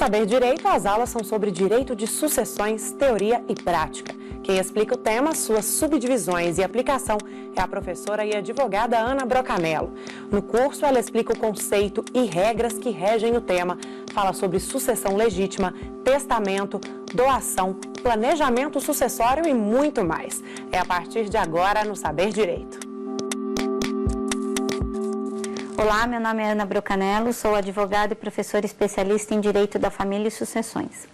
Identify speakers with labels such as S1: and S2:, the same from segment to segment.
S1: Saber Direito, as aulas são sobre direito de sucessões, teoria e prática. Quem explica o tema, suas subdivisões e aplicação é a professora e advogada Ana Brocanello. No curso, ela explica o conceito e regras que regem o tema, fala sobre sucessão legítima, testamento, doação, planejamento sucessório e muito mais. É a partir de agora no Saber Direito.
S2: Olá, meu nome é Ana Brocanello, sou advogada e professora especialista em Direito da Família e Sucessões.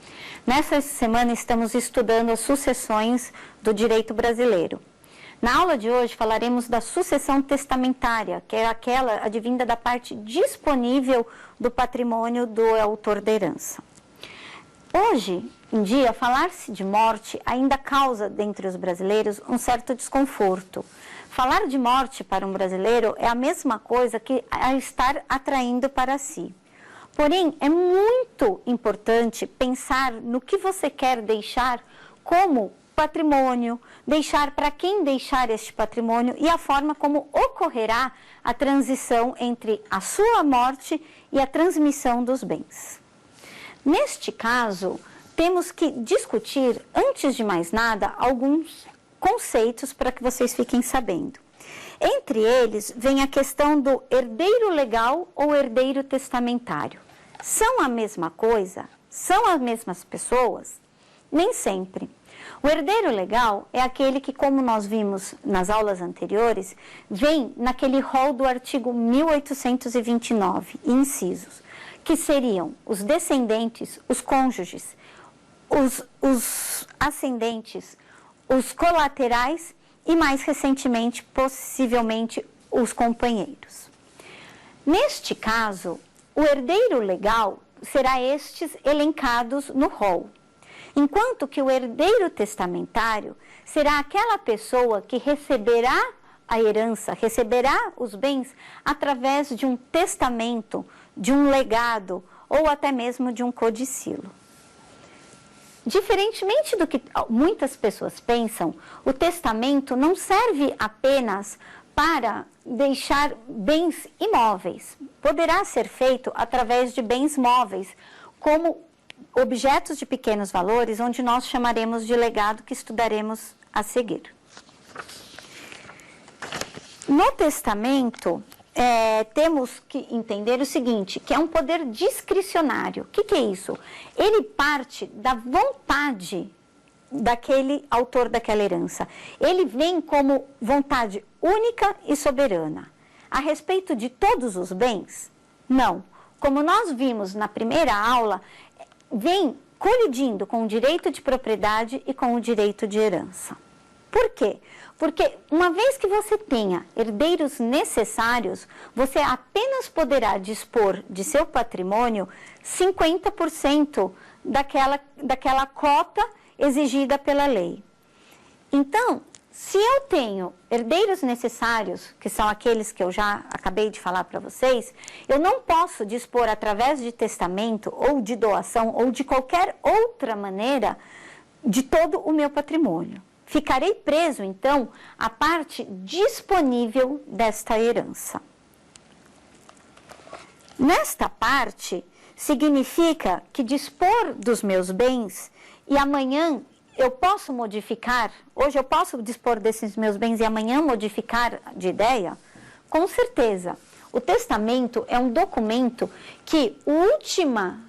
S2: Nessa semana estamos estudando as sucessões do direito brasileiro. Na aula de hoje falaremos da sucessão testamentária, que é aquela advinda da parte disponível do patrimônio do autor da herança. Hoje em dia, falar-se de morte ainda causa, dentre os brasileiros, um certo desconforto. Falar de morte para um brasileiro é a mesma coisa que estar atraindo para si. Porém, é muito importante pensar no que você quer deixar como patrimônio, deixar para quem deixar este patrimônio e a forma como ocorrerá a transição entre a sua morte e a transmissão dos bens. Neste caso, temos que discutir, antes de mais nada, alguns conceitos para que vocês fiquem sabendo. Entre eles, vem a questão do herdeiro legal ou herdeiro testamentário. São a mesma coisa? São as mesmas pessoas? Nem sempre. O herdeiro legal é aquele que, como nós vimos nas aulas anteriores, vem naquele rol do artigo 1829, incisos, que seriam os descendentes, os cônjuges, os ascendentes, os colaterais e, mais recentemente, possivelmente, os companheiros. Neste caso, o herdeiro legal será estes elencados no rol, enquanto que o herdeiro testamentário será aquela pessoa que receberá a herança, receberá os bens através de um testamento, de um legado ou até mesmo de um codicilo. Diferentemente do que muitas pessoas pensam, o testamento não serve apenas para deixar bens imóveis. Poderá ser feito através de bens móveis, como objetos de pequenos valores, onde nós chamaremos de legado, que estudaremos a seguir. No testamento, temos que entender o seguinte, que é um poder discricionário. O que é isso? Ele parte da vontade daquele autor daquela herança. Ele vem como vontade única e soberana. A respeito de todos os bens? Não. Como nós vimos na primeira aula, vem colidindo com o direito de propriedade e com o direito de herança. Por quê? Porque uma vez que você tenha herdeiros necessários, você apenas poderá dispor de seu patrimônio 50% daquela cota exigida pela lei. Então, se eu tenho herdeiros necessários, que são aqueles que eu já acabei de falar para vocês, eu não posso dispor através de testamento ou de doação ou de qualquer outra maneira de todo o meu patrimônio. Ficarei preso, então, à parte disponível desta herança. Nesta parte, significa que dispor dos meus bens e amanhã eu posso modificar, hoje eu posso dispor desses meus bens e amanhã modificar de ideia? Com certeza. O testamento é um documento que o último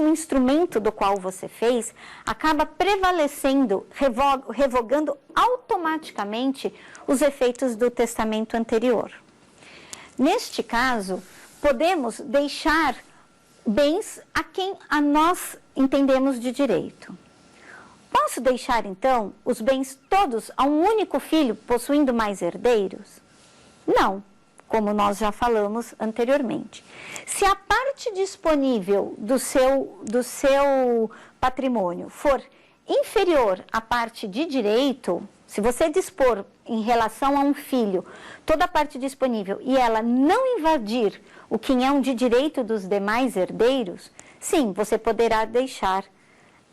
S2: instrumento do qual você fez, acaba prevalecendo, revogando automaticamente os efeitos do testamento anterior. Neste caso, podemos deixar bens a quem nós entendemos de direito. Posso deixar, então, os bens todos a um único filho, possuindo mais herdeiros? Não. Como nós já falamos anteriormente. Se a parte disponível do seu patrimônio for inferior à parte de direito, se você dispor em relação a um filho toda a parte disponível e ela não invadir o quinhão de direito dos demais herdeiros, sim, você poderá deixar.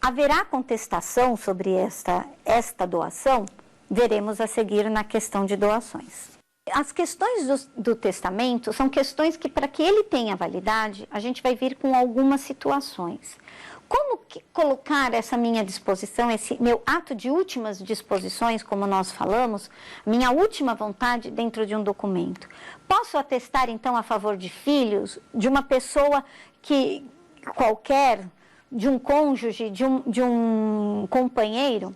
S2: Haverá contestação sobre esta doação? Veremos a seguir na questão de doações. as questões do testamento são questões que, para que ele tenha validade, a gente vai vir com algumas situações. Como colocar essa minha disposição, esse meu ato de últimas disposições, como nós falamos, minha última vontade dentro de um documento? Posso atestar, então, a favor de filhos, de uma pessoa que qualquer, de um cônjuge, de um companheiro?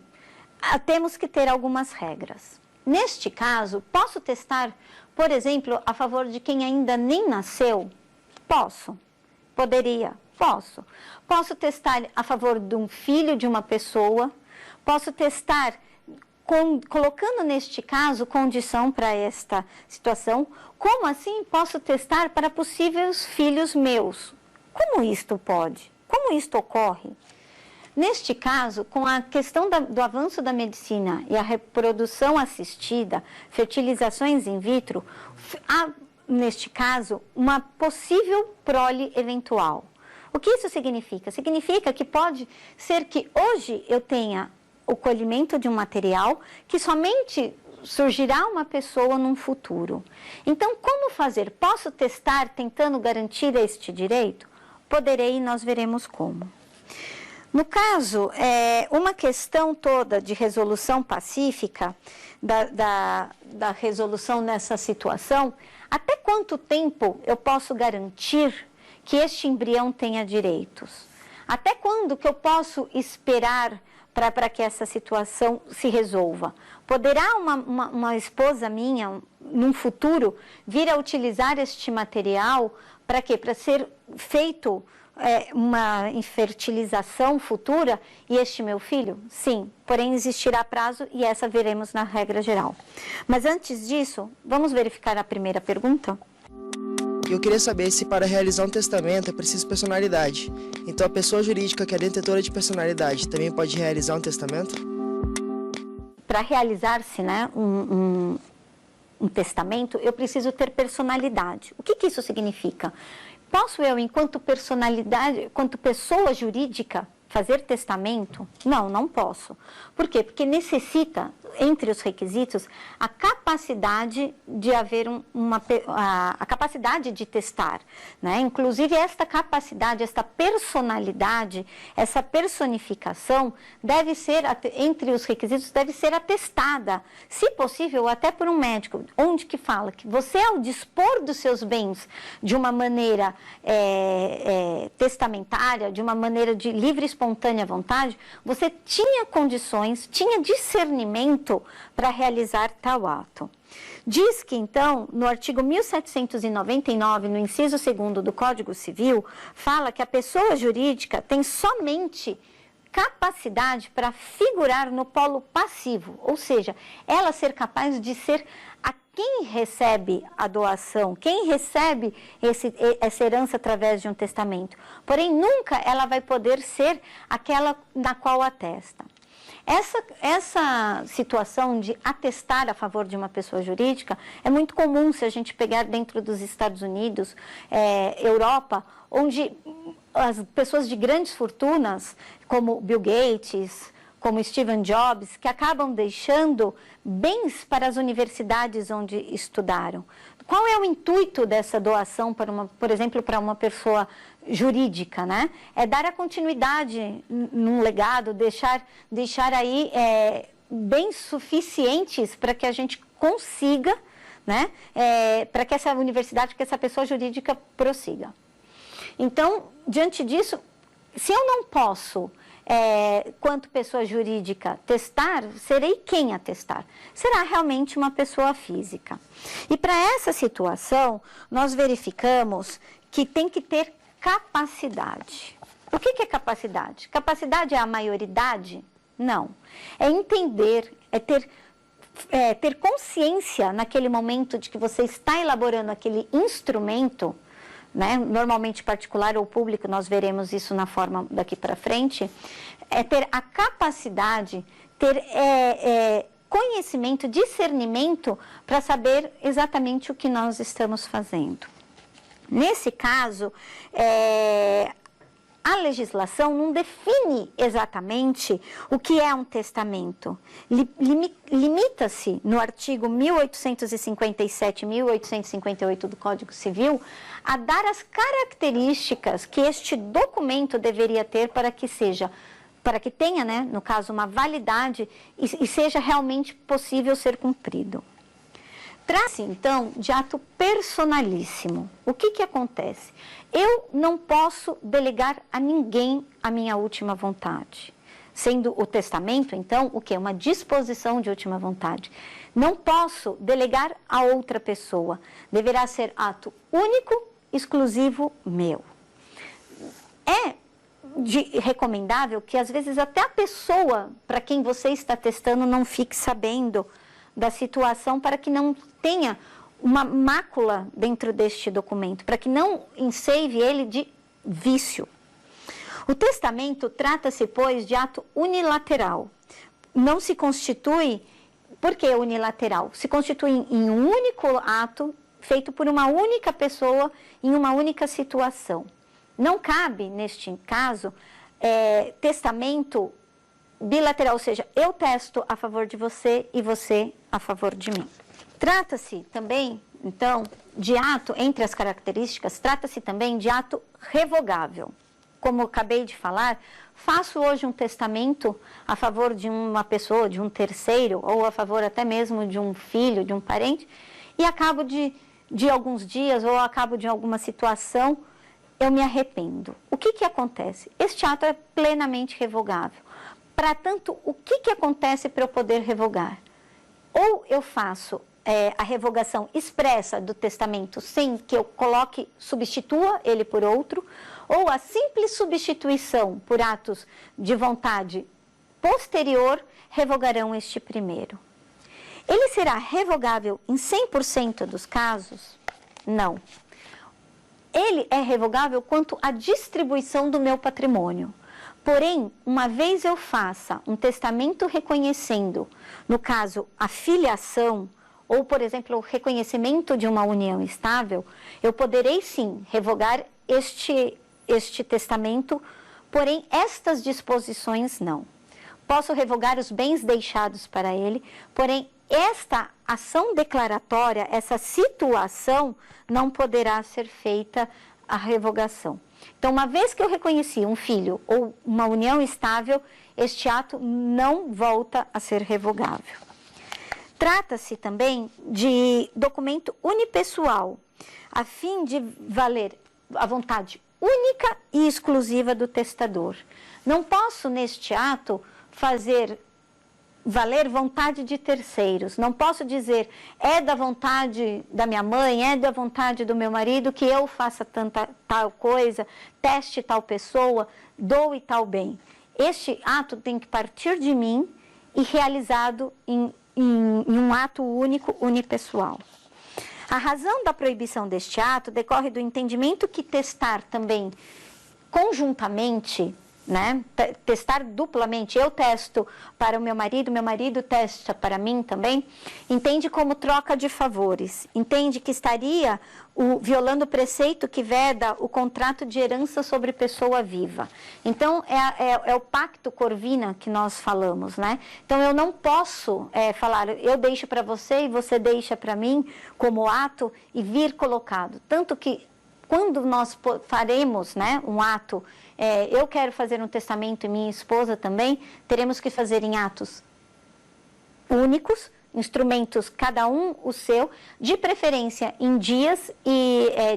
S2: Temos que ter algumas regras. Neste caso, posso testar, por exemplo, a favor de quem ainda nem nasceu? Posso. Poderia. Posso. Posso testar a favor de um filho de uma pessoa, posso testar, colocando neste caso condição para esta situação, como assim posso testar para possíveis filhos meus? Como isto pode? Como isto ocorre? Neste caso, com a questão do avanço da medicina e a reprodução assistida, fertilizações in vitro, há, neste caso, uma possível prole eventual. O que isso significa? Significa que pode ser que hoje eu tenha o colhimento de um material que somente surgirá uma pessoa num futuro. Então, como fazer? Posso testar tentando garantir este direito? Poderei e nós veremos como. No caso, uma questão toda de resolução pacífica, da resolução nessa situação, até quanto tempo eu posso garantir que este embrião tenha direitos? Até quando que eu posso esperar para que essa situação se resolva? Poderá uma esposa minha, num futuro, vir a utilizar este material para quê? Para ser feito uma infertilização futura e este meu filho? Sim, porém existirá prazo e essa veremos na regra geral. Mas antes disso, vamos verificar a primeira pergunta?
S3: Eu queria saber se para realizar um testamento é preciso personalidade. Então a pessoa jurídica que é detentora de personalidade também pode realizar um testamento?
S2: Para realizar-se, né, um testamento, eu preciso ter personalidade. O que isso significa? Posso eu, enquanto personalidade, enquanto pessoa jurídica, fazer testamento? Não, não posso. Por quê? Porque necessita, entre os requisitos, a capacidade de haver a capacidade de testar, né? Inclusive, esta capacidade, esta personalidade, essa personificação deve ser, entre os requisitos, deve ser atestada, se possível, até por um médico, onde que fala que você, ao dispor dos seus bens de uma maneira testamentária, de uma maneira de livre e espontânea vontade, você tinha condições, tinha discernimento para realizar tal ato. Diz que, então, no artigo 1799, no inciso 2º do Código Civil, fala que a pessoa jurídica tem somente capacidade para figurar no polo passivo, ou seja, ela ser capaz de ser a quem recebe a doação, quem recebe essa herança através de um testamento. Porém, nunca ela vai poder ser aquela na qual atesta. Essa situação de atestar a favor de uma pessoa jurídica é muito comum se a gente pegar dentro dos Estados Unidos, Europa, onde as pessoas de grandes fortunas, como Bill Gates, como Steve Jobs, que acabam deixando bens para as universidades onde estudaram. Qual é o intuito dessa doação, por exemplo, para uma pessoa jurídica, né? É dar a continuidade num legado, deixar aí bens suficientes para que a gente consiga, né? Para que essa universidade, que essa pessoa jurídica prossiga. Então, diante disso, se eu não posso, quanto pessoa jurídica, testar, serei quem a testar? Será realmente uma pessoa física. E para essa situação, nós verificamos que tem que ter capacidade. O que é capacidade? Capacidade é a maioridade? Não. É entender, ter consciência naquele momento de que você está elaborando aquele instrumento, né? Normalmente particular ou público, nós veremos isso na forma daqui para frente, é ter a capacidade, ter conhecimento, discernimento para saber exatamente o que nós estamos fazendo. Nesse caso, a legislação não define exatamente o que é um testamento. Limita-se no artigo 1857 e 1858 do Código Civil a dar as características que este documento deveria ter para que tenha, né, no caso, uma validade e seja realmente possível ser cumprido. Trata-se, então, de ato personalíssimo. O que acontece? Eu não posso delegar a ninguém a minha última vontade. Sendo o testamento, então, o que? Uma disposição de última vontade. Não posso delegar a outra pessoa. Deverá ser ato único, exclusivo meu. É recomendável que, às vezes, até a pessoa para quem você está testando não fique sabendo da situação, para que não tenha uma mácula dentro deste documento, para que não enseive ele de vício. O testamento trata-se, pois, de ato unilateral. Não se constitui, por que unilateral? Se constitui em um único ato, feito por uma única pessoa, em uma única situação. Não cabe, neste caso, testamento bilateral, ou seja, eu testo a favor de você e você a favor de mim. Trata-se também, então, de ato, entre as características, trata-se também de ato revogável. Como eu acabei de falar, faço hoje um testamento a favor de uma pessoa, de um terceiro, ou a favor até mesmo de um filho, de um parente, e acabo de alguns dias, ou acabo de alguma situação, eu me arrependo. O que acontece? Este ato é plenamente revogável. Para tanto, o que acontece para eu poder revogar? Ou eu faço a revogação expressa do testamento sem que eu substitua ele por outro, ou a simples substituição por atos de vontade posterior revogarão este primeiro. Ele será revogável em 100% dos casos? Não. Ele é revogável quanto à distribuição do meu patrimônio. Porém, uma vez eu faça um testamento reconhecendo, no caso, a filiação, ou, por exemplo, o reconhecimento de uma união estável, eu poderei sim revogar este testamento, porém, estas disposições não. Posso revogar os bens deixados para ele, porém, esta ação declaratória, essa situação, não poderá ser feita a revogação. Então, uma vez que eu reconheci um filho ou uma união estável, este ato não volta a ser revogável. Trata-se também de documento unipessoal, a fim de valer a vontade única e exclusiva do testador. Não posso, neste ato, fazer valer vontade de terceiros. Não posso dizer, é da vontade da minha mãe, é da vontade do meu marido que eu faça tal coisa, teste tal pessoa, doe tal bem. Este ato tem que partir de mim e realizado em um ato único, unipessoal. A razão da proibição deste ato decorre do entendimento que testar também conjuntamente, né? Testar duplamente, eu testo para o meu marido testa para mim também, entende como troca de favores, entende que estaria violando o preceito que veda o contrato de herança sobre pessoa viva. Então, é o pacto corvina que nós falamos, né? Então, eu não posso falar, eu deixo para você e você deixa para mim como ato e vir colocado. Tanto que, quando nós faremos, né, um ato, eu quero fazer um testamento e minha esposa também, teremos que fazer em atos únicos, instrumentos, cada um o seu, de preferência em dias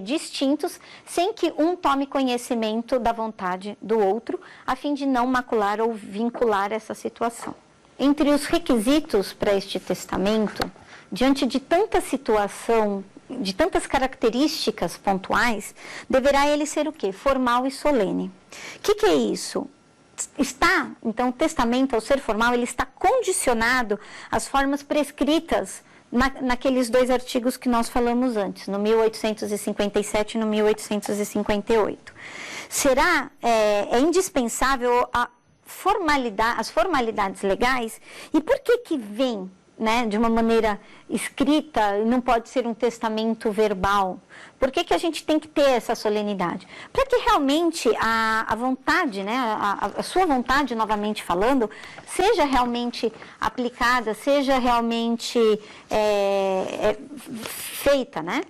S2: distintos, sem que um tome conhecimento da vontade do outro, a fim de não macular ou vincular essa situação. Entre os requisitos para este testamento, diante de tanta situação, de tantas características pontuais, deverá ele ser o quê? Formal e solene. O que é isso? Então, o testamento, ao ser formal, ele está condicionado às formas prescritas naqueles dois artigos que nós falamos antes, no 1857 e no 1858. É indispensável as formalidades legais. E por que vem né, de uma maneira escrita, não pode ser um testamento verbal? Por que a gente tem que ter essa solenidade? Para que realmente a vontade, né, a sua vontade, novamente falando, seja realmente aplicada, seja realmente feita, né?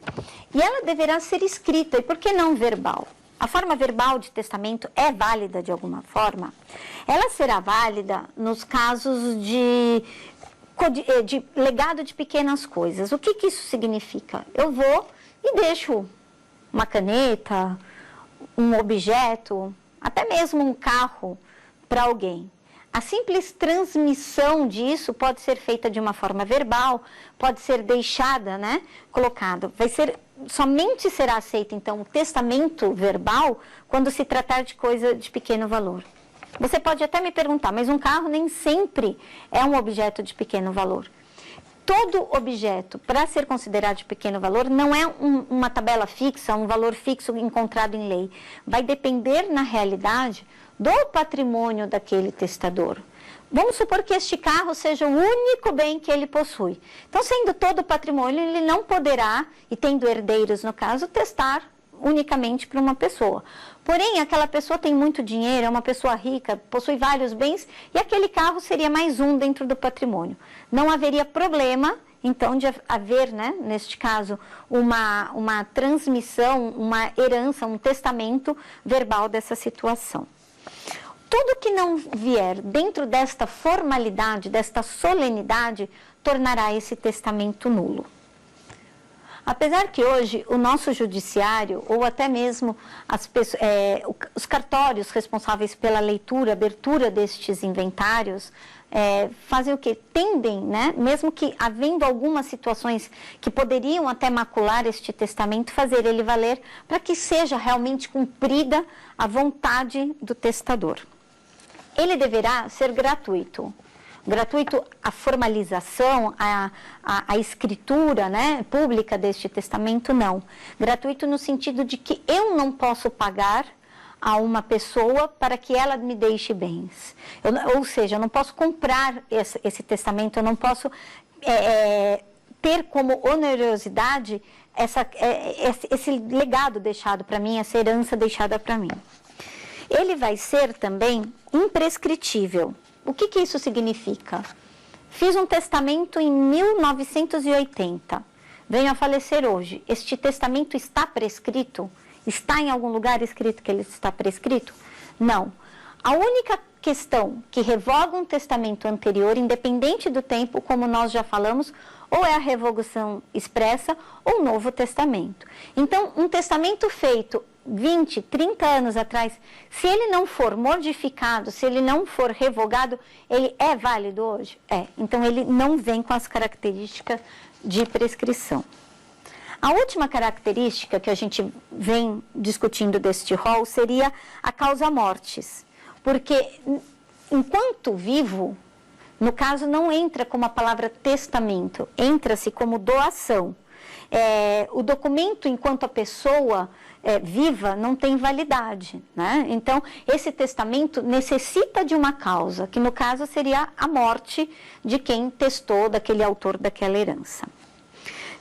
S2: E ela deverá ser escrita, e por que não verbal? A forma verbal de testamento é válida de alguma forma? Ela será válida nos casos de legado de pequenas coisas. O que isso significa? Eu vou e deixo uma caneta, um objeto, até mesmo um carro para alguém. A simples transmissão disso pode ser feita de uma forma verbal, pode ser deixada, né, colocada. Somente será aceito, então, o testamento verbal quando se tratar de coisa de pequeno valor. Você pode até me perguntar, mas um carro nem sempre é um objeto de pequeno valor. Todo objeto, para ser considerado de pequeno valor, não é uma tabela fixa, um valor fixo encontrado em lei. Vai depender, na realidade, do patrimônio daquele testador. Vamos supor que este carro seja o único bem que ele possui. Então, sendo todo o patrimônio, ele não poderá, e tendo herdeiros no caso, testar unicamente para uma pessoa. Porém, aquela pessoa tem muito dinheiro, é uma pessoa rica, possui vários bens, e aquele carro seria mais um dentro do patrimônio. Não haveria problema, então, de haver, né, neste caso, uma transmissão, uma herança, um testamento verbal dessa situação. Tudo que não vier dentro desta formalidade, desta solenidade, tornará esse testamento nulo. Apesar que hoje o nosso judiciário, ou até mesmo os cartórios responsáveis pela leitura, abertura destes inventários, fazem o quê? Tendem, né, mesmo que havendo algumas situações que poderiam até macular este testamento, fazer ele valer para que seja realmente cumprida a vontade do testador. Ele deverá ser gratuito. Gratuito a formalização, a escritura, né, pública deste testamento, não. Gratuito no sentido de que eu não posso pagar a uma pessoa para que ela me deixe bens. Ou seja, eu não posso comprar esse testamento, eu não posso ter como onerosidade esse legado deixado para mim, essa herança deixada para mim. Ele vai ser também imprescritível. O que isso significa? Fiz um testamento em 1980, venho a falecer hoje. Este testamento está prescrito? Está em algum lugar escrito que ele está prescrito? Não. A única questão que revoga um testamento anterior, independente do tempo, como nós já falamos, ou é a revogação expressa ou um novo testamento. Então, um testamento feito 20, 30 anos atrás, se ele não for modificado, se ele não for revogado, ele é válido hoje? É. Então, ele não vem com as características de prescrição. A última característica que a gente vem discutindo deste rol seria a causa mortis. Porque, enquanto vivo, no caso, não entra como a palavra testamento, entra-se como doação. O documento, enquanto a pessoa viva, não tem validade, né? Então, esse testamento necessita de uma causa, que no caso seria a morte de quem testou, daquele autor daquela herança.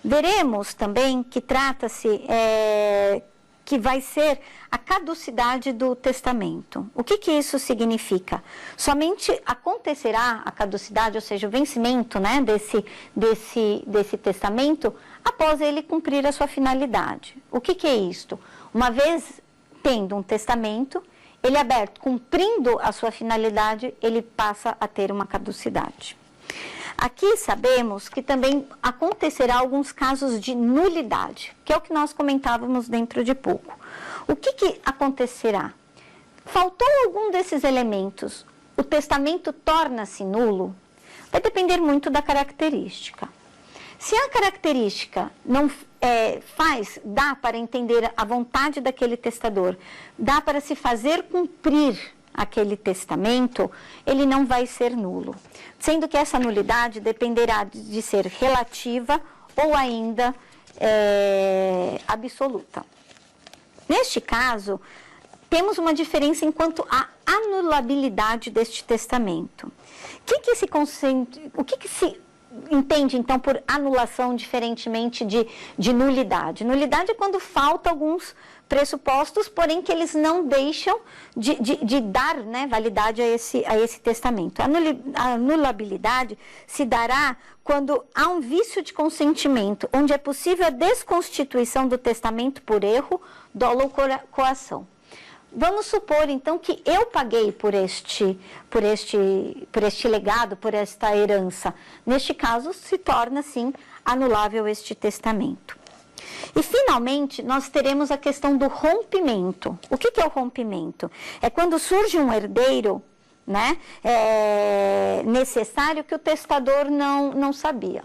S2: Veremos também que trata-se, que vai ser a caducidade do testamento. O que isso significa? Somente acontecerá a caducidade, ou seja, o vencimento, né, desse testamento, após ele cumprir a sua finalidade. O que é isto? Uma vez tendo um testamento, ele é aberto, cumprindo a sua finalidade, ele passa a ter uma caducidade. Aqui sabemos que também acontecerá alguns casos de nulidade, que é o que nós comentávamos dentro de pouco. O que acontecerá? Faltou algum desses elementos, o testamento torna-se nulo? Vai depender muito da característica. Se a característica não dá para entender a vontade daquele testador, dá para se fazer cumprir aquele testamento, ele não vai ser nulo. Sendo que essa nulidade dependerá de ser relativa ou ainda absoluta. Neste caso, temos uma diferença enquanto à anulabilidade deste testamento. O que se entende, então, por anulação, diferentemente de nulidade. Nulidade é quando falta alguns pressupostos, porém que eles não deixam de dar, né, validade a esse testamento. A anulabilidade se dará quando há um vício de consentimento, onde é possível a desconstituição do testamento por erro, dolo ou coação. Vamos supor, então, que eu paguei por este legado, por esta herança. Neste caso, se torna, sim, anulável este testamento. E, finalmente, nós teremos a questão do rompimento. O que é o rompimento? É quando surge um herdeiro, né, necessário que o testador não sabia.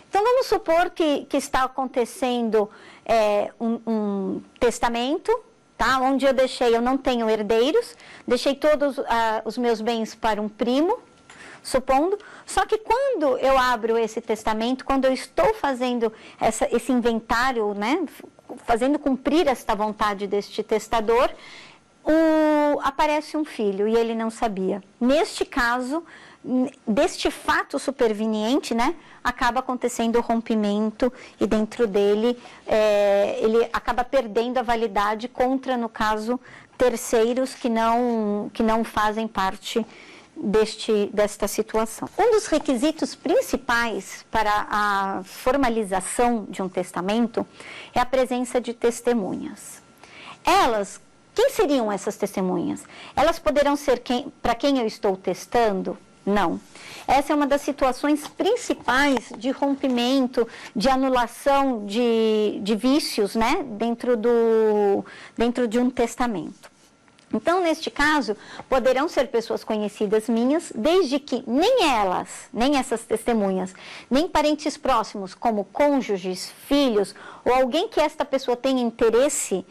S2: Então, vamos supor que está acontecendo um testamento, tá? Onde eu não tenho herdeiros, deixei todos os meus bens para um primo, supondo, só que quando eu abro esse testamento, quando eu estou fazendo esse inventário, né, fazendo cumprir esta vontade deste testador, aparece um filho e ele não sabia. Neste caso, deste fato superveniente, né, acaba acontecendo o rompimento e dentro dele ele acaba perdendo a validade contra, no caso, terceiros que não fazem parte desta situação. Um dos requisitos principais para a formalização de um testamento é a presença de testemunhas. Quem seriam essas testemunhas? Elas poderão ser para quem eu estou testando? Não. Essa é uma das situações principais de rompimento, de anulação de vícios, né, dentro de um testamento. Então, neste caso, poderão ser pessoas conhecidas minhas, desde que nem elas, nem essas testemunhas, nem parentes próximos, como cônjuges, filhos, ou alguém que esta pessoa tenha interesse,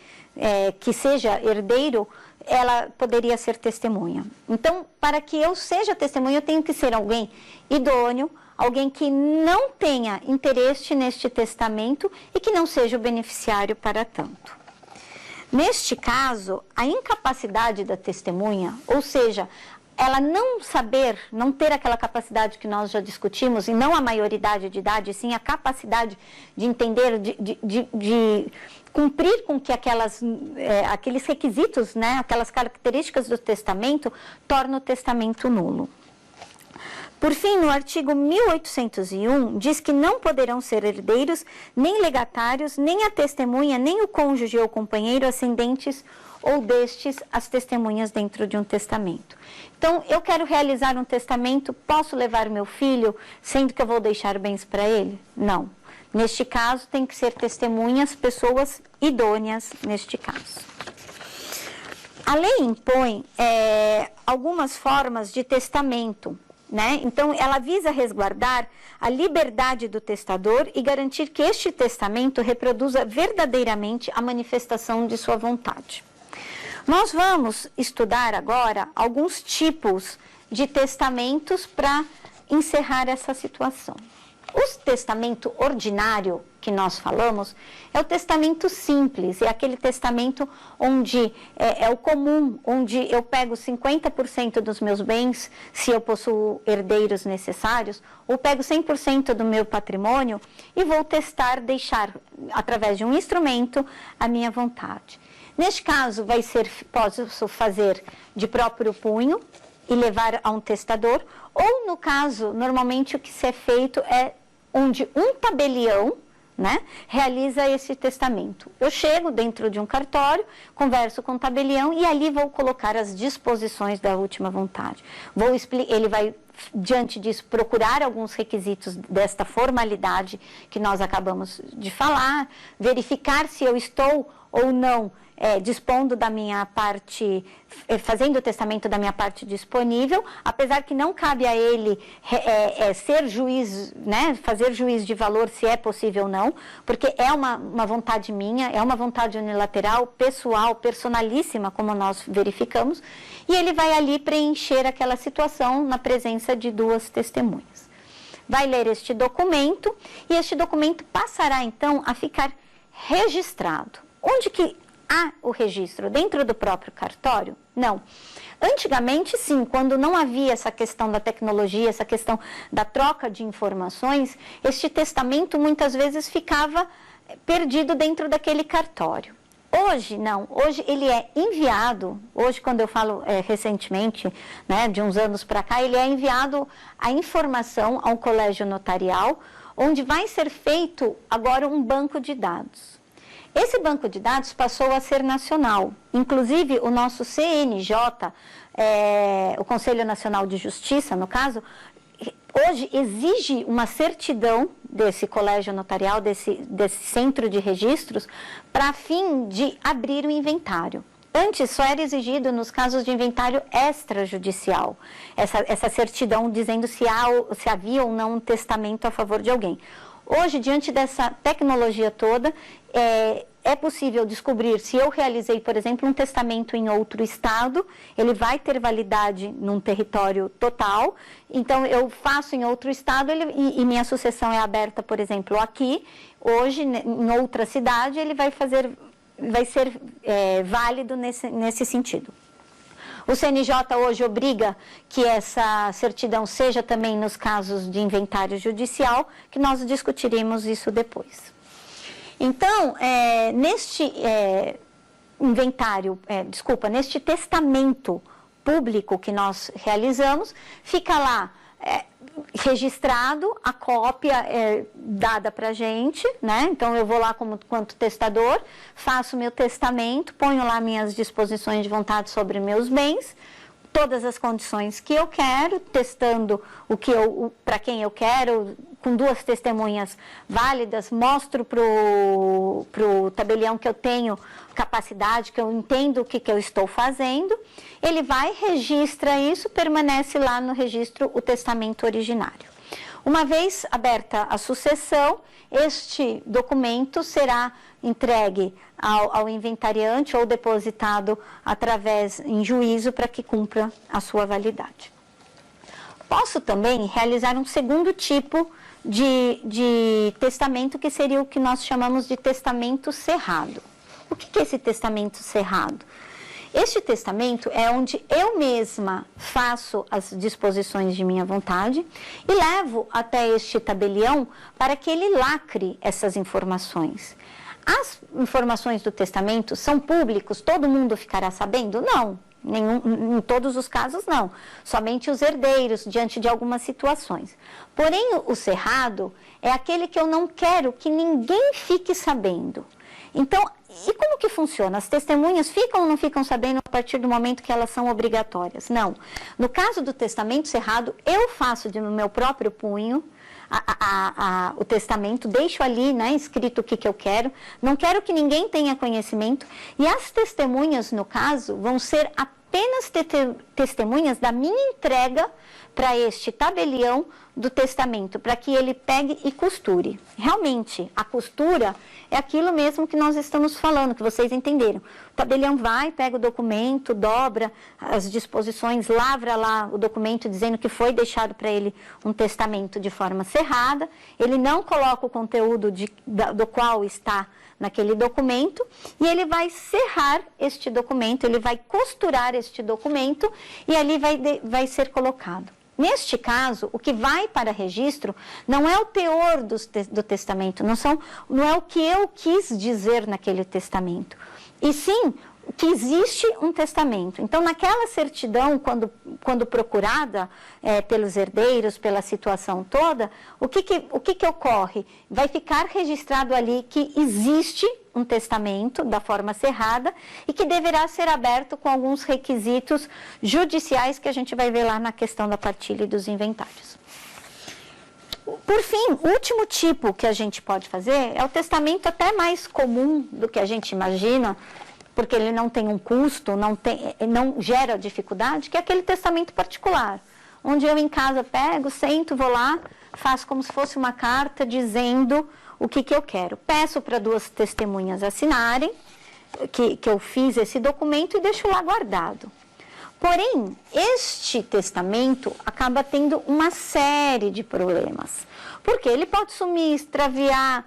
S2: que seja herdeiro, ela poderia ser testemunha. Então, para que eu seja testemunha, eu tenho que ser alguém idôneo, alguém que não tenha interesse neste testamento e que não seja o beneficiário para tanto. Neste caso, a incapacidade da testemunha, ou seja, ela não ter aquela capacidade que nós já discutimos, e não a maioridade de idade, sim a capacidade de entender, de cumprir com que aqueles requisitos, né, aquelas características do testamento, torna o testamento nulo. Por fim, no artigo 1801, diz que não poderão ser herdeiros, nem legatários, nem a testemunha, nem o cônjuge ou companheiro, ascendentes ou destes as testemunhas dentro de um testamento. Então, eu quero realizar um testamento, posso levar meu filho, sendo que eu vou deixar bens para ele? Não. Neste caso, tem que ser testemunhas, pessoas idôneas neste caso. A lei impõe algumas formas de testamento, né? Então, ela visa resguardar a liberdade do testador e garantir que este testamento reproduza verdadeiramente a manifestação de sua vontade. Nós vamos estudar agora alguns tipos de testamentos para encerrar essa situação. O testamento ordinário que nós falamos é o testamento simples, é aquele testamento onde é o comum, onde eu pego 50% dos meus bens, se eu possuo herdeiros necessários, ou pego 100% do meu patrimônio e vou deixar, através de um instrumento, a minha vontade. Neste caso, posso fazer de próprio punho e levar a um testador, ou no caso, normalmente o que se é feito é onde um tabelião, né, realiza esse testamento. Eu chego dentro de um cartório, converso com o tabelião e ali vou colocar as disposições da última vontade. Ele vai, diante disso, procurar alguns requisitos desta formalidade que nós acabamos de falar, verificar se eu estou ou não dispondo da minha parte, fazendo o testamento da minha parte disponível, apesar que não cabe a ele ser juiz, né, fazer juiz de valor se é possível ou não, porque é uma vontade minha, é uma vontade unilateral, pessoal, personalíssima, como nós verificamos, e ele vai ali preencher aquela situação na presença de duas testemunhas. Vai ler este documento e este documento passará então a ficar registrado. Onde que há o registro? Dentro do próprio cartório? Não. Antigamente, sim, quando não havia essa questão da tecnologia, essa questão da troca de informações, este testamento muitas vezes ficava perdido dentro daquele cartório. Hoje, não. Hoje ele é enviado, hoje quando eu falo recentemente, né, de uns anos para cá, ele é enviado a informação ao colégio notarial, onde vai ser feito agora um banco de dados. Esse banco de dados passou a ser nacional. Inclusive, o nosso CNJ, o Conselho Nacional de Justiça, no caso, hoje exige uma certidão desse colégio notarial, desse centro de registros, para fim de abrir o inventário. Antes só era exigido nos casos de inventário extrajudicial, essa certidão dizendo se havia ou não um testamento a favor de alguém. Hoje, diante dessa tecnologia toda, é possível descobrir se eu realizei, por exemplo, um testamento em outro estado, ele vai ter validade num território total, então eu faço em outro estado e minha sucessão é aberta, por exemplo, aqui, hoje, em outra cidade, ele vai ser válido nesse sentido. O CNJ hoje obriga que essa certidão seja também nos casos de inventário judicial, que nós discutiremos isso depois. Então, neste neste testamento público que nós realizamos, fica lá registrado a cópia dada para a gente, né? Então, eu vou lá quanto testador, faço meu testamento, ponho lá minhas disposições de vontade sobre meus bens, todas as condições que eu quero, testando para quem eu quero, com 2 testemunhas válidas, mostro para o tabelião que eu tenho capacidade, que eu entendo o que eu estou fazendo, ele vai, registra isso, permanece lá no registro o testamento originário. Uma vez aberta a sucessão, este documento será entregue ao inventariante ou depositado em juízo para que cumpra a sua validade. Posso também realizar um segundo tipo de testamento, que seria o que nós chamamos de testamento cerrado. O que é esse testamento cerrado? Este testamento é onde eu mesma faço as disposições de minha vontade e levo até este tabelião para que ele lacre essas informações. As informações do testamento são públicos? Todo mundo ficará sabendo? Não. Em todos os casos, não. Somente os herdeiros, diante de algumas situações. Porém, o cerrado é aquele que eu não quero que ninguém fique sabendo. Então, e como que funciona? As testemunhas ficam ou não ficam sabendo a partir do momento que elas são obrigatórias? Não. No caso do testamento cerrado, eu faço no meu próprio punho o testamento, deixo ali, né, escrito o que eu quero, não quero que ninguém tenha conhecimento, e as testemunhas, no caso, vão ser apenas testemunhas da minha entrega para este tabelião do testamento, para que ele pegue e costure. Realmente, a costura é aquilo mesmo que nós estamos falando, que vocês entenderam. O tabelião vai, pega o documento, dobra as disposições, lavra lá o documento dizendo que foi deixado para ele um testamento de forma cerrada, ele não coloca o conteúdo do qual está naquele documento, e ele vai cerrar este documento, ele vai costurar este documento e ali vai ser colocado. Neste caso, o que vai para registro não é o teor do testamento, não é o que eu quis dizer naquele testamento, e sim que existe um testamento. Então, naquela certidão, quando procurada pelos herdeiros, pela situação toda, o que ocorre? Vai ficar registrado ali que existe um testamento da forma cerrada e que deverá ser aberto com alguns requisitos judiciais que a gente vai ver lá na questão da partilha e dos inventários. Por fim, o último tipo que a gente pode fazer é o testamento até mais comum do que a gente imagina, porque ele não tem um custo, não gera dificuldade, que é aquele testamento particular, onde eu em casa pego, sento, vou lá, faço como se fosse uma carta dizendo o que eu quero. Peço para 2 testemunhas assinarem que eu fiz esse documento e deixo lá guardado. Porém, este testamento acaba tendo uma série de problemas, porque ele pode sumir, extraviar,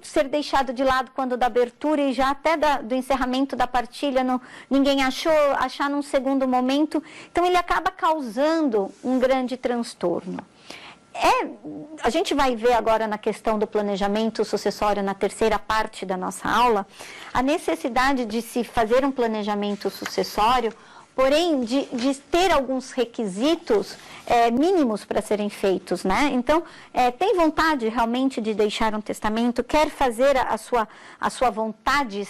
S2: ser deixado de lado quando da abertura e já até do encerramento da partilha ninguém achar num segundo momento. Então, ele acaba causando um grande transtorno. A gente vai ver agora na questão do planejamento sucessório, na terceira parte da nossa aula, a necessidade de se fazer um planejamento sucessório, porém de ter alguns requisitos mínimos para serem feitos, né? Então, tem vontade realmente de deixar um testamento, quer fazer a sua vontade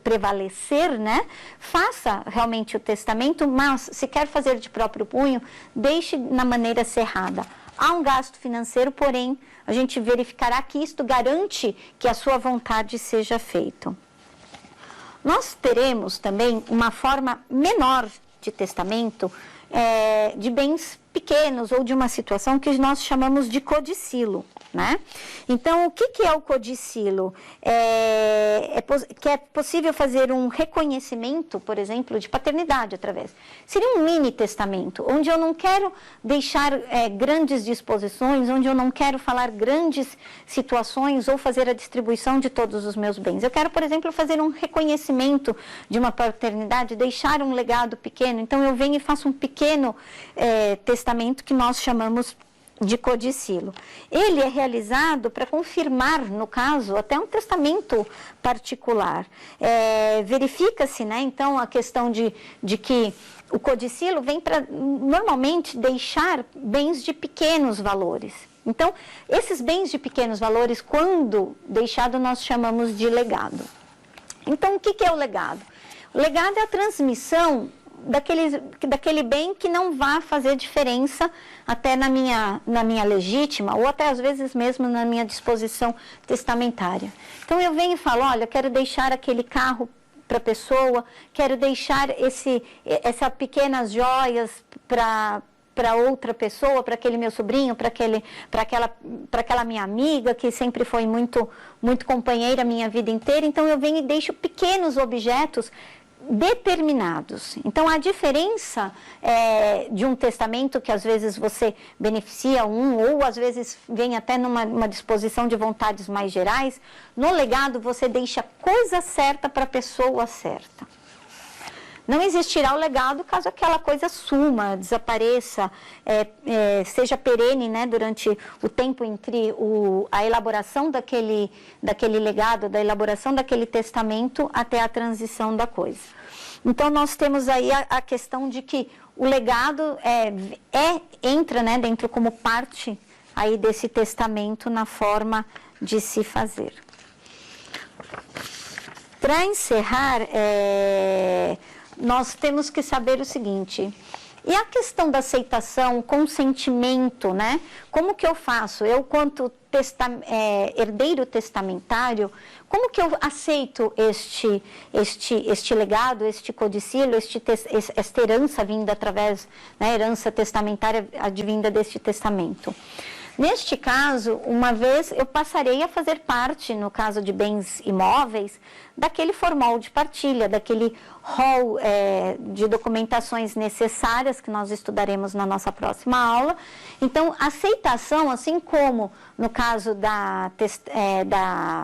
S2: prevalecer, né? Faça realmente o testamento, mas se quer fazer de próprio punho, deixe na maneira cerrada. Há um gasto financeiro, porém, a gente verificará que isto garante que a sua vontade seja feita. Nós teremos também uma forma menor de testamento de bens pequenos ou de uma situação que nós chamamos de codicilo, né? Então, o que é o codicilo? Que é possível fazer um reconhecimento, por exemplo, de paternidade através. Seria um mini testamento, onde eu não quero deixar grandes disposições, onde eu não quero falar grandes situações ou fazer a distribuição de todos os meus bens. Eu quero, por exemplo, fazer um reconhecimento de uma paternidade, deixar um legado pequeno. Então, eu venho e faço um pequeno testamento que nós chamamos de codicilo. Ele é realizado para confirmar, no caso, até um testamento particular. Verifica-se, né, então, a questão de que o codicilo vem para, normalmente, deixar bens de pequenos valores. Então, esses bens de pequenos valores, quando deixado, nós chamamos de legado. Então, o que é o legado? O legado é a transmissão daquele bem que não vá fazer diferença até na minha legítima ou até às vezes mesmo na minha disposição testamentária. Então eu venho e falo, olha, quero deixar aquele carro para a pessoa, quero deixar essas pequenas joias para outra pessoa, para aquele meu sobrinho, para aquela minha amiga que sempre foi muito, muito companheira a minha vida inteira. Então eu venho e deixo pequenos objetos determinados. Então, a diferença de um testamento que às vezes você beneficia ou às vezes vem até numa disposição de vontades mais gerais, no legado você deixa a coisa certa para a pessoa certa. Não existirá o legado caso aquela coisa suma, desapareça, seja perene, né, durante o tempo entre a elaboração daquele legado, da elaboração daquele testamento até a transição da coisa. Então, nós temos aí a questão de que o legado entra, né, dentro como parte aí desse testamento na forma de se fazer. Para encerrar, nós temos que saber o seguinte, e a questão da aceitação, consentimento, né? Como que eu faço? Eu, quanto herdeiro testamentário, como que eu aceito este legado, este codicilo, esta herança vinda através, né, herança testamentária advinda deste testamento? Neste caso, uma vez eu passarei a fazer parte, no caso de bens imóveis, daquele formal de partilha, daquele rol de documentações necessárias que nós estudaremos na nossa próxima aula. Então, a aceitação, assim como no caso da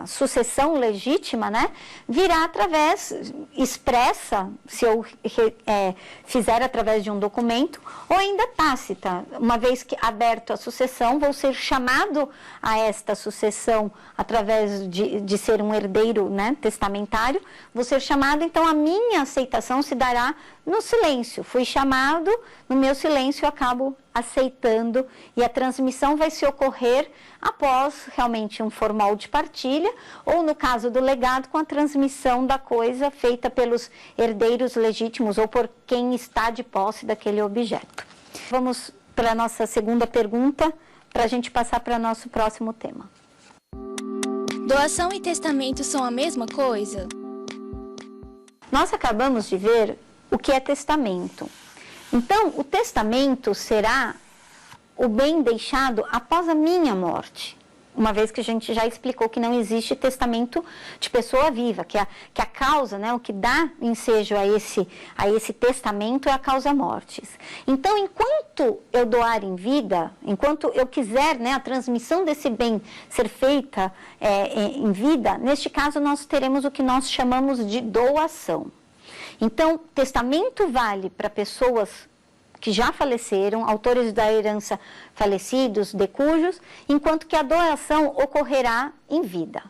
S2: sucessão legítima, né, virá através expressa, se eu fizer através de um documento, ou ainda tácita. Uma vez que aberto a sucessão, vou ser chamado a esta sucessão através de ser um herdeiro, né, testamentário, vou ser chamado, então a minha aceitação se dará no silêncio. Fui chamado, no meu silêncio eu acabo aceitando e a transmissão vai se ocorrer após realmente um formal de partilha ou no caso do legado com a transmissão da coisa feita pelos herdeiros legítimos ou por quem está de posse daquele objeto. Vamos para a nossa segunda pergunta para a gente passar para o nosso próximo tema.
S4: Doação e testamento são a mesma coisa?
S2: Nós acabamos de ver o que é testamento. Então, o testamento será o bem deixado após a minha morte. uma vez que a gente já explicou que não existe testamento de pessoa viva, que a causa, né, o que dá ensejo a esse testamento é a causa mortis. Então, enquanto eu doar em vida, enquanto eu quiser, né, a transmissão desse bem ser feita em vida, neste caso nós teremos o que nós chamamos de doação. Então, testamento vale para pessoas que já faleceram, autores da herança falecidos, decujos, enquanto que a doação ocorrerá em vida.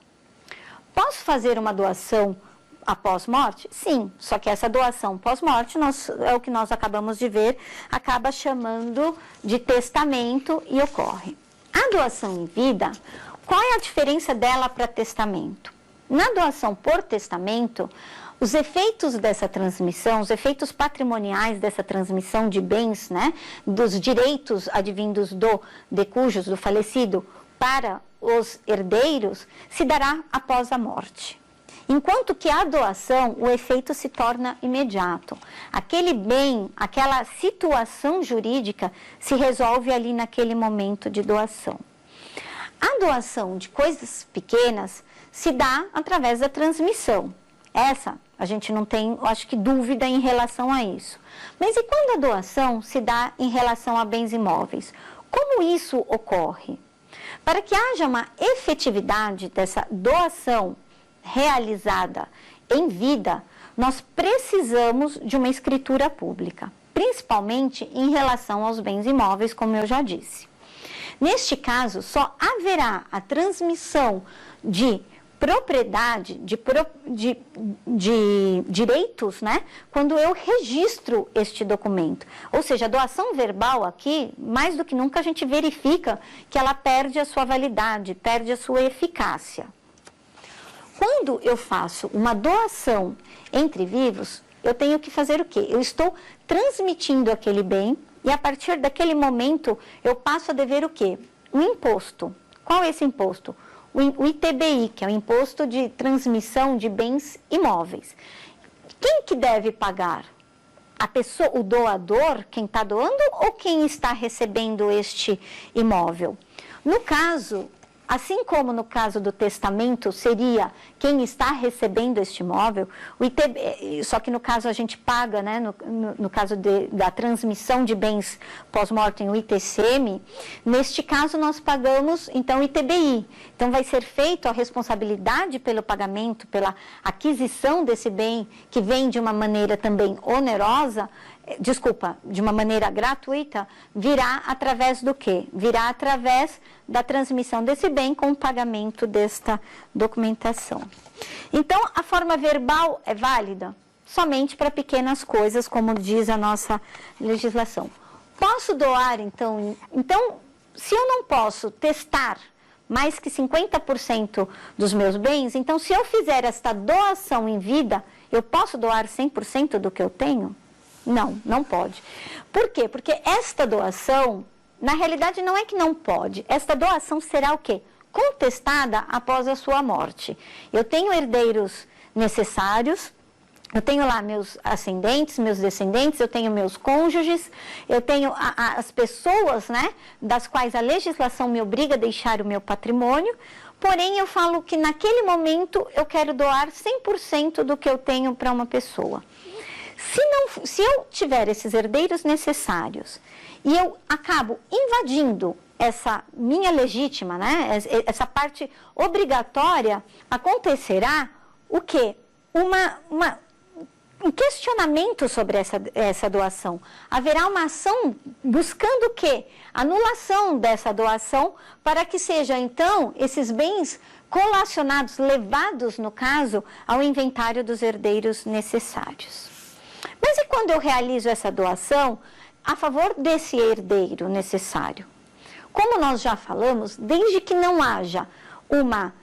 S2: Posso fazer uma doação após morte? Sim, só que essa doação pós-morte, é o que nós acabamos de ver, acaba chamando de testamento e ocorre. A doação em vida, qual é a diferença dela para testamento? Na doação por testamento, os efeitos dessa transmissão, os efeitos patrimoniais dessa transmissão de bens, né, dos direitos advindos do decujus, do falecido, para os herdeiros, se dará após a morte. Enquanto que a doação, o efeito se torna imediato. Aquele bem, aquela situação jurídica se resolve ali naquele momento de doação. A doação de coisas pequenas se dá através da transmissão. Essa, a gente não tem, acho que, dúvida em relação a isso. Mas e quando a doação se dá em relação a bens imóveis? Como isso ocorre? Para que haja uma efetividade dessa doação realizada em vida, nós precisamos de uma escritura pública, principalmente em relação aos bens imóveis, como eu já disse. Neste caso, só haverá a transmissão de propriedade, de direitos, né, quando eu registro este documento. Ou seja, a doação verbal aqui, mais do que nunca, a gente verifica que ela perde a sua validade, perde a sua eficácia. Quando eu faço uma doação entre vivos, eu tenho que fazer o quê? Eu estou transmitindo aquele bem e, a partir daquele momento, eu passo a dever o quê? Um imposto. Qual é esse imposto? O ITBI, que é o Imposto de Transmissão de Bens Imóveis. Quem que deve pagar? A pessoa, o doador, quem está doando, ou quem está recebendo este imóvel? No caso, assim como no caso do testamento seria quem está recebendo este imóvel, o ITBI, só que no caso a gente paga, né, no caso da transmissão de bens pós-mortem, o ITCM, neste caso nós pagamos então o ITBI. Então vai ser feita a responsabilidade pelo pagamento, pela aquisição desse bem, que vem de uma maneira também onerosa, de uma maneira gratuita, virá através do quê? Virá através da transmissão desse bem com o pagamento desta documentação. Então, a forma verbal é válida somente para pequenas coisas, como diz a nossa legislação. Posso doar, então, se eu não posso testar mais que 50% dos meus bens, então, se eu fizer esta doação em vida, eu posso doar 100% do que eu tenho? Não, não pode. Por quê? Porque esta doação, na realidade, não é que não pode. Esta doação será o quê? Contestada após a sua morte. Eu tenho herdeiros necessários, eu tenho lá meus ascendentes, meus descendentes, eu tenho meus cônjuges, eu tenho as pessoas, né, das quais a legislação me obriga a deixar o meu patrimônio, porém eu falo que naquele momento eu quero doar 100% do que eu tenho para uma pessoa. Se eu tiver esses herdeiros necessários e eu acabo invadindo essa minha legítima, né, essa parte obrigatória, acontecerá o quê? Um questionamento sobre essa doação. Haverá uma ação buscando o quê? Anulação dessa doação para que seja, então, esses bens colacionados, levados, no caso, ao inventário dos herdeiros necessários. Mas e quando eu realizo essa doação a favor desse herdeiro necessário? Como nós já falamos, desde que não haja uma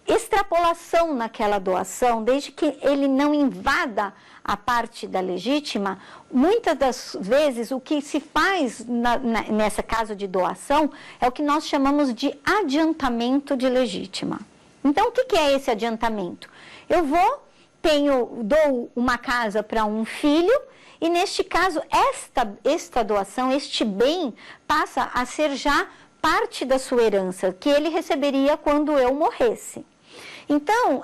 S2: extrapolação naquela doação, desde que ele não invada a parte da legítima, muitas das vezes o que se faz nessa caso de doação é o que nós chamamos de adiantamento de legítima. Então, o que é esse adiantamento? Eu dou uma casa para um filho e, neste caso, esta doação, este bem, passa a ser já parte da sua herança que ele receberia quando eu morresse. Então,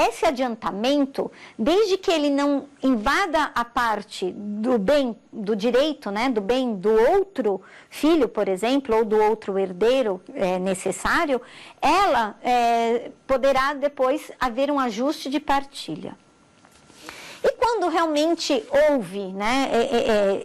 S2: esse adiantamento, desde que ele não invada a parte do bem, do direito, né, do bem do outro filho, por exemplo, ou do outro herdeiro necessário, ela poderá depois haver um ajuste de partilha. E quando realmente houve, né,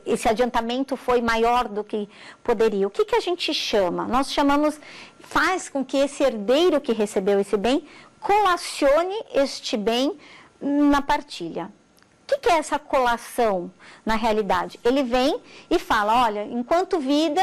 S2: esse adiantamento foi maior do que poderia, o que a gente chama? Nós chamamos, faz com que esse herdeiro que recebeu esse bem colacione este bem na partilha. O que é essa colação na realidade? Ele vem e fala, olha, enquanto vida,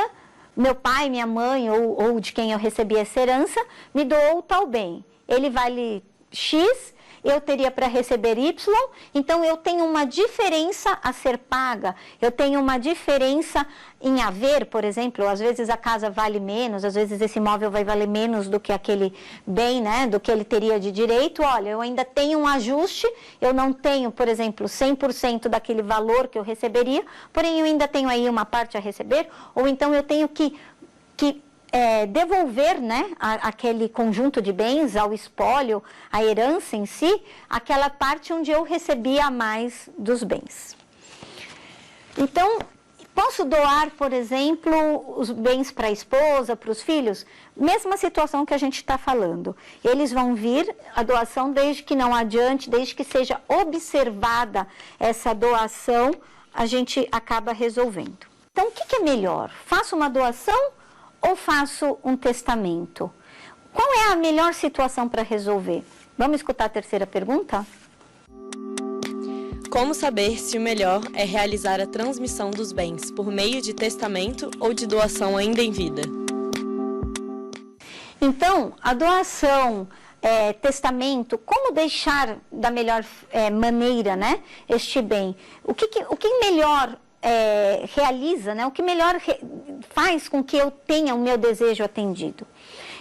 S2: meu pai, minha mãe ou de quem eu recebi essa herança, me doou tal bem. Ele vale X, eu teria para receber Y, então eu tenho uma diferença a ser paga, eu tenho uma diferença em haver, por exemplo, às vezes a casa vale menos, às vezes esse imóvel vai valer menos do que aquele bem, né, do que ele teria de direito. Olha, eu ainda tenho um ajuste, eu não tenho, por exemplo, 100% daquele valor que eu receberia, porém eu ainda tenho aí uma parte a receber, ou então eu tenho que devolver, né, aquele conjunto de bens, ao espólio, à herança em si, aquela parte onde eu recebia mais dos bens. Então, posso doar, por exemplo, os bens para a esposa, para os filhos? Mesma situação que a gente está falando. Eles vão vir, a doação, desde que não adiante, desde que seja observada essa doação, a gente acaba resolvendo. Então, o que é melhor? Faço uma doação ou faço um testamento? Qual é a melhor situação para resolver? Vamos escutar a terceira pergunta?
S5: Como saber se o melhor é realizar a transmissão dos bens por meio de testamento ou de doação ainda em vida?
S2: Então, a doação, testamento, como deixar da melhor maneira, né, este bem? O que melhor realiza, né? O que melhor faz com que eu tenha o meu desejo atendido.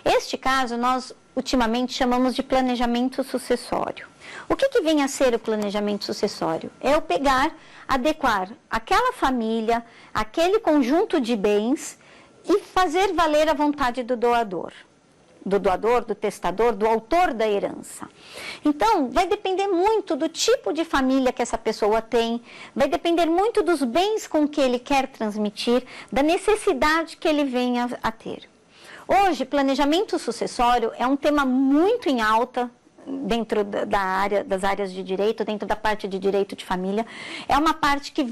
S2: Este caso, nós ultimamente chamamos de planejamento sucessório. O que vem a ser o planejamento sucessório? É eu adequar aquela família, aquele conjunto de bens e fazer valer a vontade do doador, do testador, do autor da herança. Então, vai depender muito do tipo de família que essa pessoa tem, vai depender muito dos bens com que ele quer transmitir, da necessidade que ele venha a ter. Hoje, planejamento sucessório é um tema muito em alta dentro das áreas de direito, dentro da parte de direito de família. É uma parte que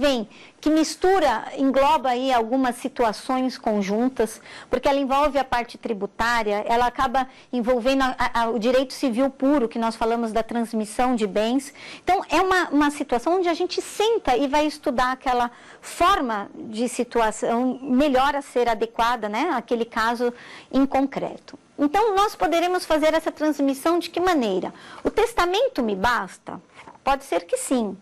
S2: mistura, engloba aí algumas situações conjuntas, porque ela envolve a parte tributária, ela acaba envolvendo o direito civil puro, que nós falamos da transmissão de bens. Então, é uma situação onde a gente senta e vai estudar aquela forma de situação melhor a ser adequada, né, àquele caso em concreto. Então, nós poderemos fazer essa transmissão de que maneira? O testamento me basta? Pode ser que sim.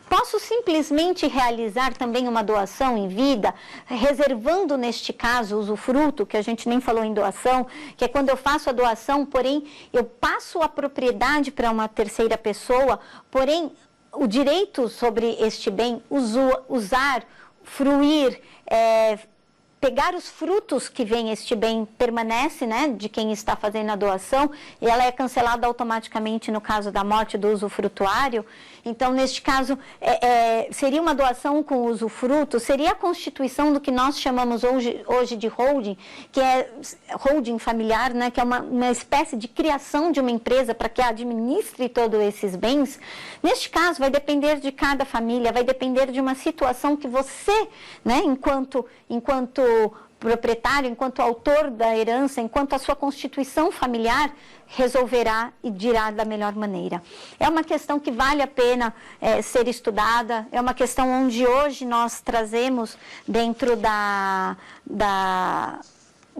S2: Posso simplesmente realizar também uma doação em vida, reservando neste caso o usufruto, que a gente nem falou em doação, que é quando eu faço a doação, porém eu passo a propriedade para uma terceira pessoa, porém o direito sobre este bem, usar, fruir, pegar os frutos que vem este bem permanece, né, de quem está fazendo a doação, e ela é cancelada automaticamente no caso da morte do usufrutuário. Então, neste caso, seria uma doação com usufruto, seria a constituição do que nós chamamos hoje de holding, que é holding familiar, né, que é uma espécie de criação de uma empresa para que administre todos esses bens. Neste caso, vai depender de cada família, vai depender de uma situação que você, né, enquanto proprietário, enquanto autor da herança, enquanto a sua constituição familiar, resolverá e dirá da melhor maneira. É uma questão que vale a pena ser estudada, é uma questão onde hoje nós trazemos dentro da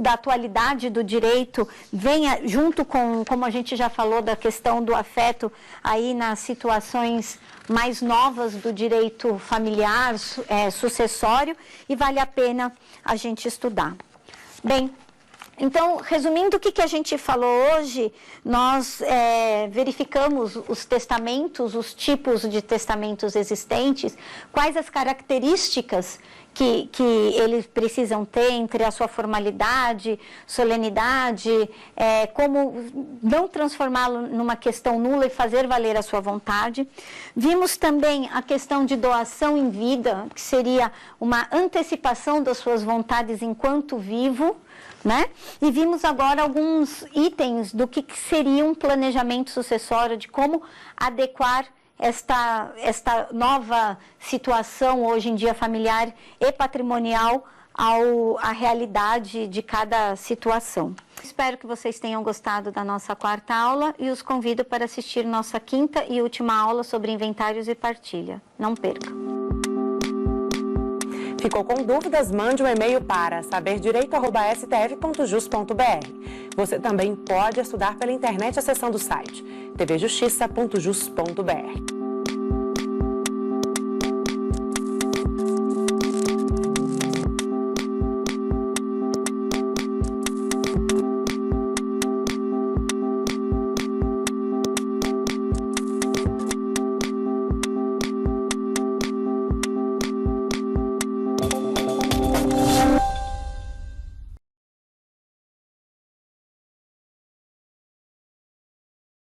S2: atualidade do direito, venha junto com, como a gente já falou, da questão do afeto, aí nas situações mais novas do direito familiar, sucessório, e vale a pena a gente estudar. Bem, Então, resumindo o que a gente falou hoje, nós verificamos os testamentos, os tipos de testamentos existentes, quais as características que eles precisam ter entre a sua formalidade, solenidade, como não transformá-lo numa questão nula e fazer valer a sua vontade. Vimos também a questão de doação em vida, que seria uma antecipação das suas vontades enquanto vivo, né? E vimos agora alguns itens do que seria um planejamento sucessório, de como adequar esta nova situação hoje em dia familiar e patrimonial à realidade de cada situação. Espero que vocês tenham gostado da nossa quarta aula e os convido para assistir nossa quinta e última aula sobre inventários e partilha. Não perca!
S1: Ficou com dúvidas? Mande um e-mail para saberdireito@stf.jus.br. Você também pode estudar pela internet acessando o site tvjustiça.jus.br.